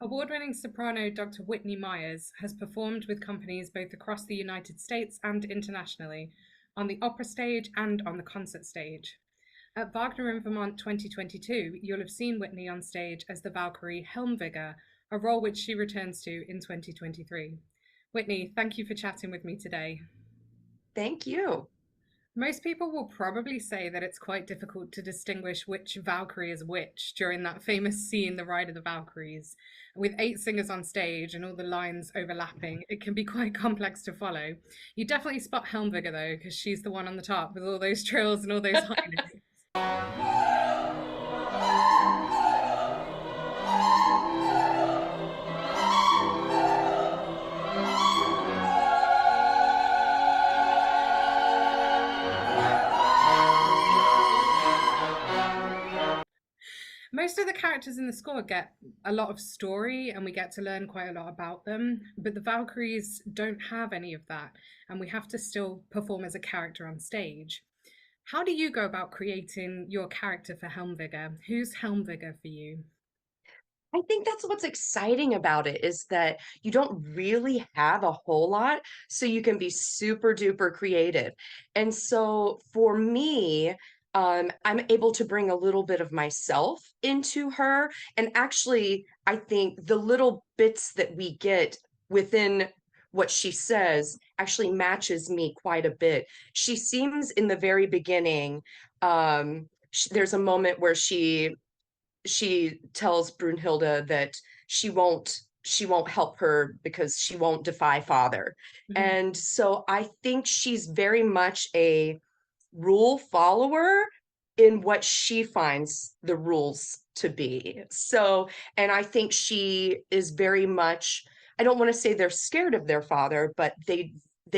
Award-winning soprano Dr. Whitney Myers has performed with companies both across the United States and internationally, on the opera stage and on the concert stage. At Wagner in Vermont 2022, you'll have seen Whitney on stage as the Valkyrie Helmvigga, a role which she returns to in 2023. Whitney, thank you for chatting with me today. Thank you. Most people will probably say that it's quite difficult to distinguish which Valkyrie is which during that famous scene, The Ride of the Valkyries. With 8 singers on stage and all the lines overlapping, it can be quite complex to follow. You definitely spot Helmvigga though, because she's the one on the top with all those trills and all those high notes. Most of the characters in the score get a lot of story and we get to learn quite a lot about them, but the Valkyries don't have any of that, and we have to still perform as a character on stage. How do you go about creating your character for Helmvigga? Who's Helmvigga for you? I think that's what's exciting about it is that you don't really have a whole lot, so you can be super duper creative. And so for me, I'm able to bring a little bit of myself into her. And actually, I think the little bits that we get within what she says actually matches me quite a bit. She seems in the very beginning, there's a moment where she tells Brunhilde that she won't help her because she won't defy father. Mhm. And so I think she's very much a rule follower in what she finds the rules to be. So, and I think she is very much, I don't want to say they're scared of their father, but they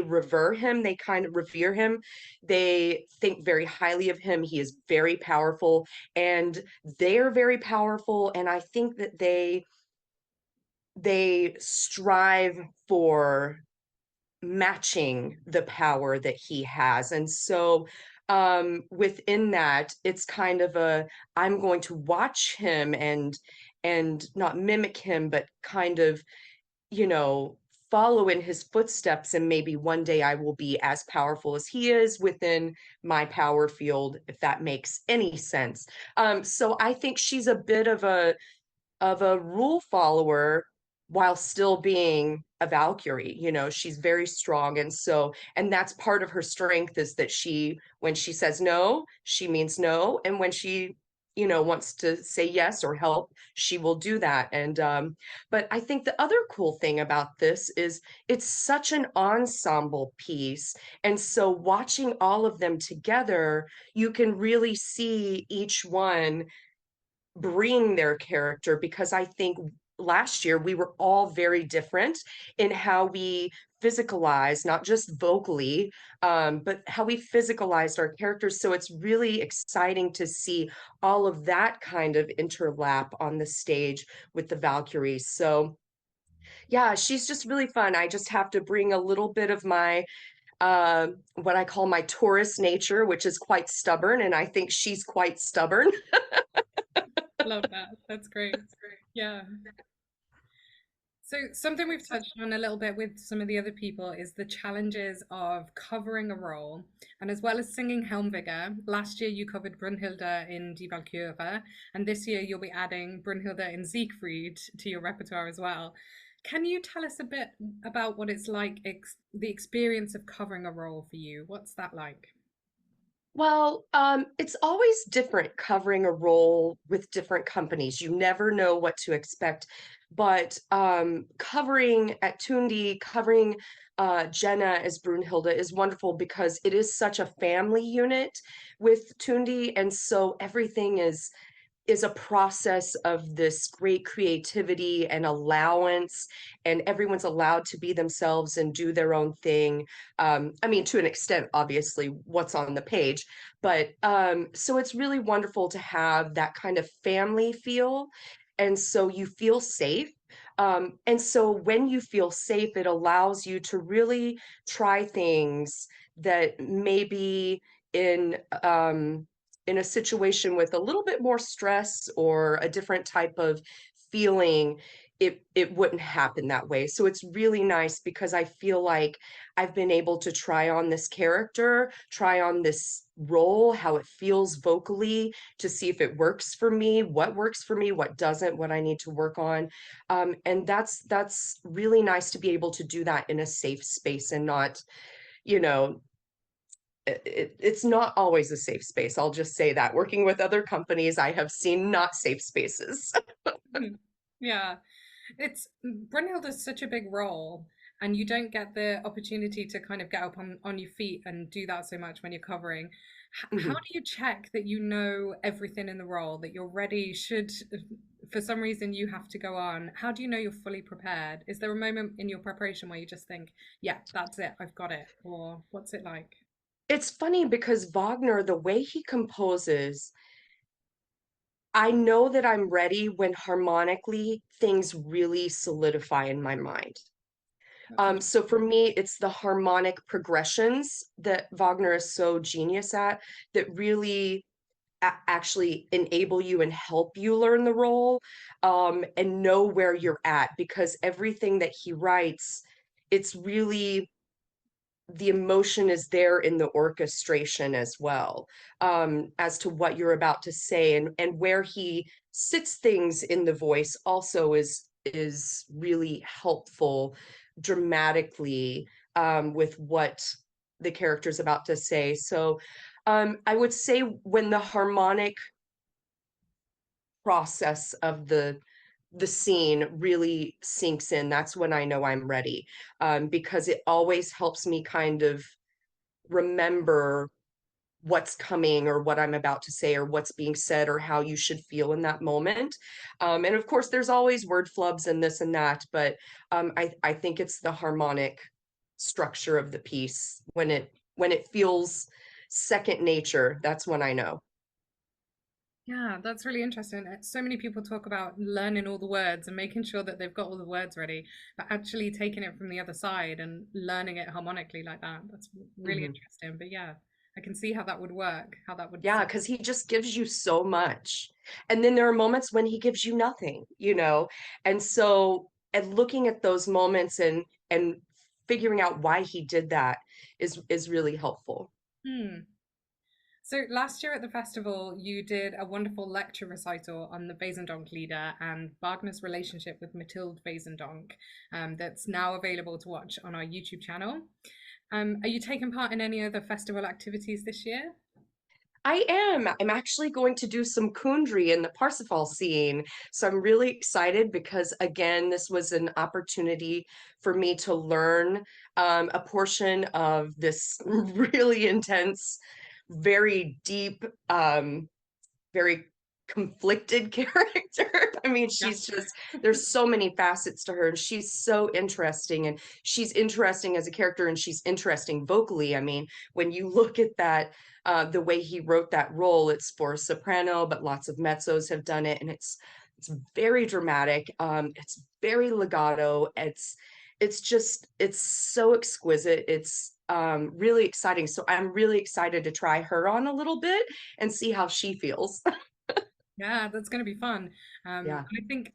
revere him, they kind of revere him. They think very highly of him. He is very powerful and they're very powerful, and I think that they strive for matching the power that he has. And so within that, it's kind of a, I'm going to watch him and not mimic him, but kind of, you know, follow in his footsteps, and maybe one day I will be as powerful as he is within my power field, if that makes any sense. So I think she's a bit of a rule follower while still being a Valkyrie. You know, she's very strong. And so, and that's part of her strength is that she, when she says no, she means no. And when she, you know, wants to say yes or help, she will do that. And, but I think the other cool thing about this is it's such an ensemble piece. And so watching all of them together, you can really see each one bring their character, because I think last year we were all very different in how we physicalized, not just vocally, but how we physicalized our characters. So it's really exciting to see all of that kind of interlap on the stage with the Valkyries. So yeah, she's just really fun. I just have to bring a little bit of my what I call my Taurus nature, which is quite stubborn, and I think she's quite stubborn. Love that. That's great. Yeah. So, something we've touched on a little bit with some of the other people is the challenges of covering a role. And as well as singing Helmvigga, last year you covered Brunhilde in Die Walküre, and this year you'll be adding Brunhilde in Siegfried to your repertoire as well. Can you tell us a bit about what it's like, the experience of covering a role for you? What's that like? Well, it's always different covering a role with different companies. You never know what to expect. But covering at Tundi, covering Jenna as Brunhilde is wonderful because it is such a family unit with Tundi, and so everything is a process of this great creativity and allowance, and everyone's allowed to be themselves and do their own thing. I mean, to an extent, obviously, what's on the page, but so it's really wonderful to have that kind of family feel, and so you feel safe. And so when you feel safe, it allows you to really try things that maybe in in a situation with a little bit more stress or a different type of feeling, it wouldn't happen that way. So it's really nice because I feel like I've been able to try on this character, try on this role, how it feels vocally, to see if it works for me, what doesn't, what I need to work on. And that's really nice to be able to do that in a safe space and not, you know, it's not always a safe space. I'll just say that. Working with other companies, I have seen not safe spaces. Mhm. Yeah. It's Brunhilde is such a big role, and you don't get the opportunity to kind of get up on your feet and do that so much when you're covering. How Mhm. do you check that you know everything in the role, that you're ready? Should for some reason you have to go on, how do you know you're fully prepared? Is there a moment in your preparation where you just think, yeah, that's it, I've got it? Or what's it like? It's funny because Wagner, the way he composes, I know that I'm ready when harmonically things really solidify in my mind. That's So for interesting. me, it's the harmonic progressions that Wagner is so genius at that really actually enable you and help you learn the role, and know where you're at, because everything that he writes, it's really the emotion is there in the orchestration as well, as to what you're about to say, and where he sits things in the voice also is really helpful dramatically, with what the character's about to say. So I would say when the harmonic process of the scene really sinks in, that's when I know I'm ready, because it always helps me kind of remember what's coming or what I'm about to say or what's being said or how you should feel in that moment. And of course, there's always word flubs and this and that, but I think it's the harmonic structure of the piece when it feels second nature. That's when I know. Yeah, that's really interesting. So many people talk about learning all the words and making sure that they've got all the words ready, but actually taking it from the other side and learning it harmonically like that. That's really Mhm. interesting. But yeah, I can see how that would work, how that would Yeah, sit. because he just gives you so much. And then there are moments when he gives you nothing, you know? And so, and looking at those moments and figuring out why he did that is really helpful. Hmm. So last year at the festival, you did a wonderful lecture recital on the Wesendonck Lieder and Wagner's relationship with Mathilde Wesendonck, that's now available to watch on our YouTube channel. Are you taking part in any other festival activities this year? I am. I'm actually going to do some Kundry in the Parsifal scene. So I'm really excited because, again, this was an opportunity for me to learn a portion of this really intense, very deep, very conflicted character. I mean, Yeah. she's just, there's so many facets to her, and she's so interesting. And she's interesting as a character, and she's interesting vocally. I mean, when you look at that, the way he wrote that role, it's for soprano, but lots of mezzos have done it, and it's very dramatic. It's very legato. It's just it's so exquisite. It's really exciting. So I'm really excited to try her on a little bit and see how she feels. Yeah, that's going to be fun. Yeah,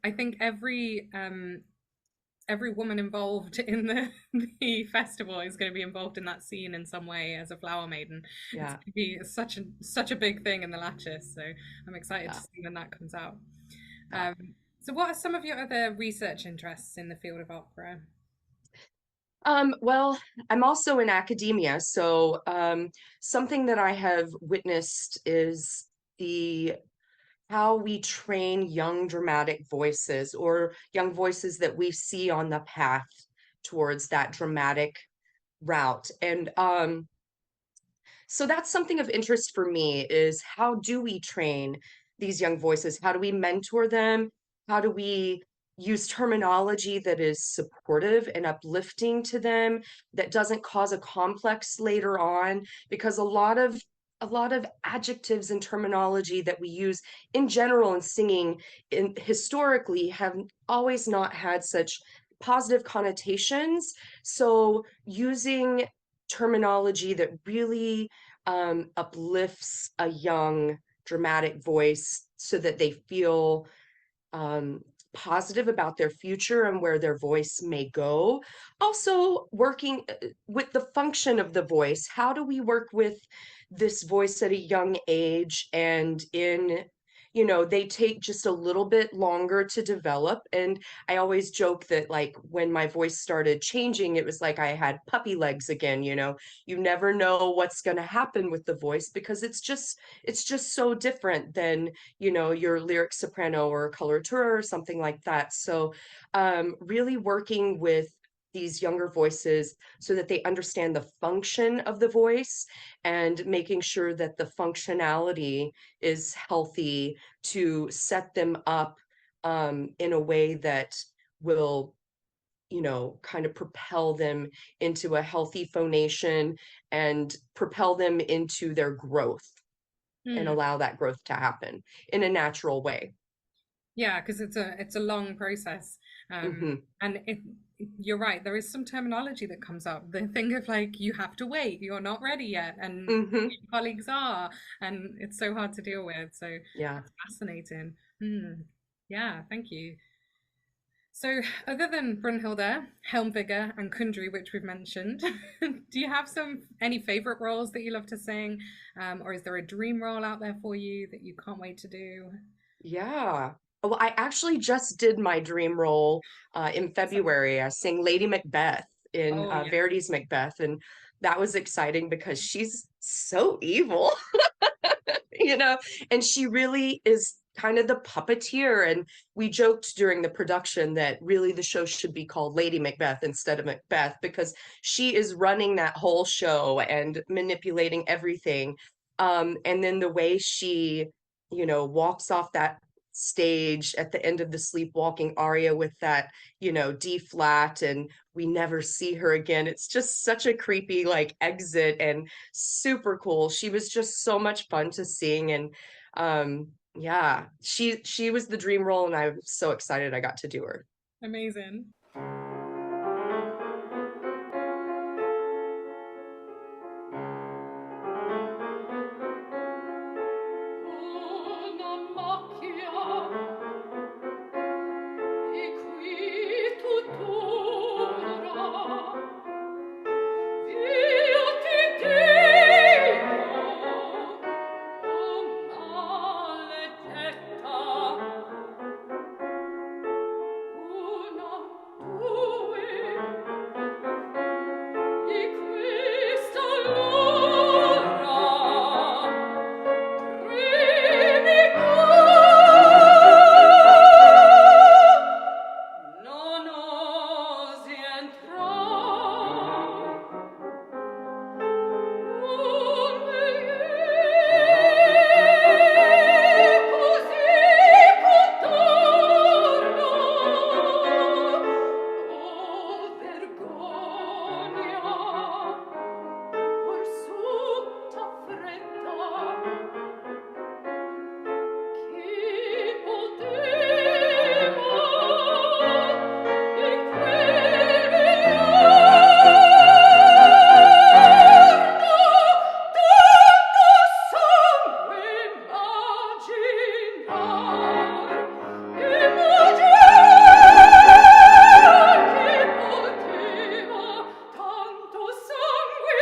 I think every woman involved in the the festival is going to be involved in that scene in some way as a flower maiden. It's yeah, going to be such a big thing in the Lattice, so I'm excited to yeah, see when that comes out. yeah. Um, so, what are some of your other research interests in the field of opera? Well, I'm also in academia, so something that I have witnessed is the how we train young dramatic voices or young voices that we see on the path towards that dramatic route. And so that's something of interest for me, is how do we train these young voices? How do we mentor them? How do we use terminology that is supportive and uplifting to them, that doesn't cause a complex later on? Because a lot of adjectives and terminology that we use in general in singing historically have always not had such positive connotations. So using terminology that really uplifts a young dramatic voice so that they feel positive about their future and where their voice may go. Also, working with the function of the voice. How do we work with this voice at a young age and in they take just a little bit longer to develop. And I always joke that, like, when my voice started changing, it was like I had puppy legs again. You never know what's going to happen with the voice because it's just so different than your lyric soprano or coloratura or something like that. So really working with these younger voices so that they understand the function of the voice and making sure that the functionality is healthy to set them up in a way that will kind of propel them into a healthy phonation and propel them into their growth and Hmm. allow that growth to happen in a natural way. Yeah, because it's a long process. Um, Hmm. and you're right, there is some terminology that comes up. The thing of like you have to wait, you're not ready yet, and Hmm. your colleagues are, and it's so hard to deal with. So Yeah. that's fascinating. Hmm. Yeah, thank you. So, other than Brunhilde, Helmvigga, and Kundry, which we've mentioned, do you have any favorite roles that you love to sing, or is there a dream role out there for you that you can't wait to do? Yeah. Well, I actually just did my dream role in Awesome. February. I sang Lady Macbeth in Oh yeah, Verdi's Macbeth, and that was exciting because she's so evil. you know, and she really is kind of the puppeteer. And we joked during the production that really the show should be called Lady Macbeth instead of Macbeth because she is running that whole show and manipulating everything. And then the way she, walks off that stage at the end of the sleepwalking aria with that, D flat, and we never see her again. It's just such a creepy like exit and super cool. She was just so much fun to sing. And yeah, she was the dream role and I'm so excited I got to do her. amazing. Una macchia e qui tuttora io ti dico o maledetta una due di questa l'ora non osi entrar chi poteva in quel miliardo tanto sangue immaginar chi poteva tanto sangue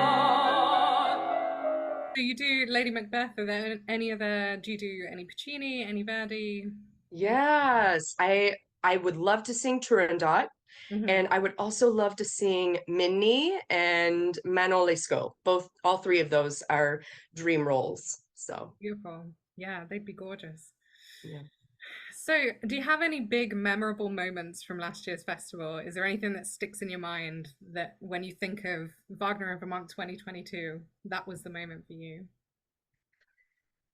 immaginar. So you do Lady Macbeth. Are there any other? Do you do any Puccini, any Verdi? Yes, I would love to sing Turandot, Hmm. and I would also love to sing Minnie and Manolesco. All three of those are dream roles. So, Beautiful. Yeah, they'd be gorgeous. yeah. So, do you have any big memorable moments from last year's festival? Is there anything that sticks in your mind that when you think of Wagner in Vermont 2022, that was the moment for you?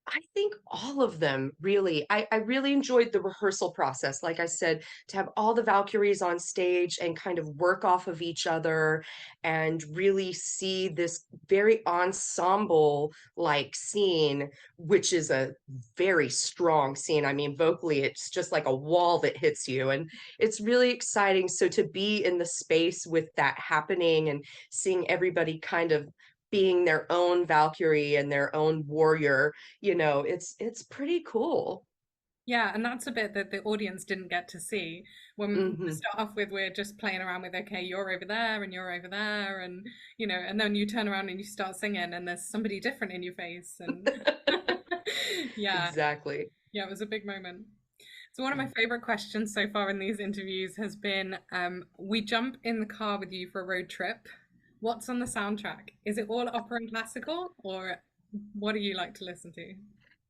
I think all of them, really. I really enjoyed the rehearsal process. Like I said, to have all the Valkyries on stage and kind of work off of each other and really see this very ensemble like scene, which is a very strong scene. I mean, vocally, it's just like a wall that hits you. And it's really exciting. So to be in the space with that happening and seeing everybody kind of being their own Valkyrie and their own warrior, it's pretty cool. Yeah, and that's a bit that the audience didn't get to see. When to Hmm. start off with, we're just playing around with, okay, you're over there and you're over there, and and then you turn around and you start singing, and there's somebody different in your face, and yeah, Exactly. yeah, it was a big moment. So one of my favorite questions so far in these interviews has been, we jump in the car with you for a road trip. What's on the soundtrack? Is it all opera and classical, or what do you like to listen to?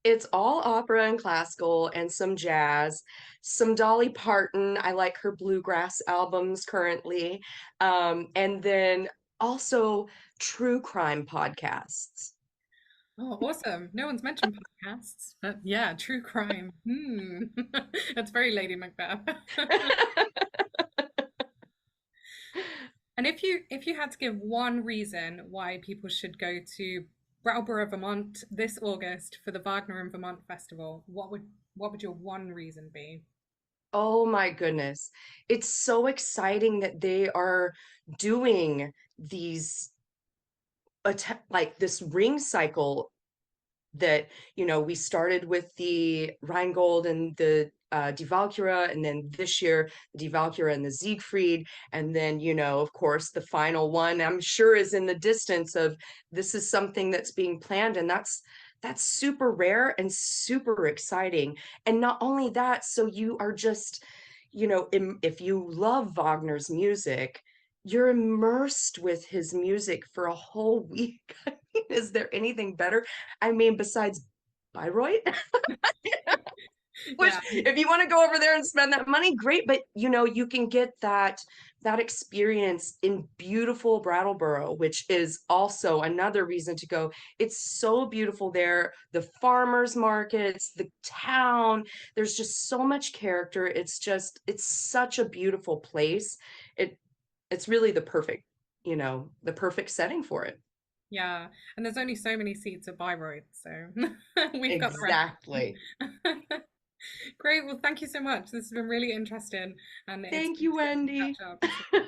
It's all opera and classical and some jazz, some Dolly Parton. I like her bluegrass albums currently. And then also true crime podcasts. Oh, awesome. No one's mentioned podcasts, but yeah, true crime. Hmm. That's very Lady Macbeth. And if you had to give one reason why people should go to Brattleboro, Vermont this August for the Wagner in Vermont Festival, what would your one reason be? Oh my goodness. It's so exciting that they are doing these like this ring cycle that we started with the Rheingold and the Die Valkyrie, and then this year the Die Valkyrie and the Siegfried, and then of course the final one I'm sure is in the distance of this is something that's being planned, and that's super rare and super exciting. And not only that, so you are just if you love Wagner's music, you're immersed with his music for a whole week. I mean, is there anything better? I mean, besides Bayreuth, which Yeah, if you want to go over there and spend that money, great. But you can get that experience in beautiful Brattleboro, which is also another reason to go. It's so beautiful there. The farmers markets, the town, there's just so much character. It's such a beautiful place. It it's really the perfect setting for it. yeah. And there's only so many seats at Bayreuth, so we've got the Exactly. rest. Great. Well, thank you so much. This has been really interesting, and it's Thank been you, so good to Wendy. catch up.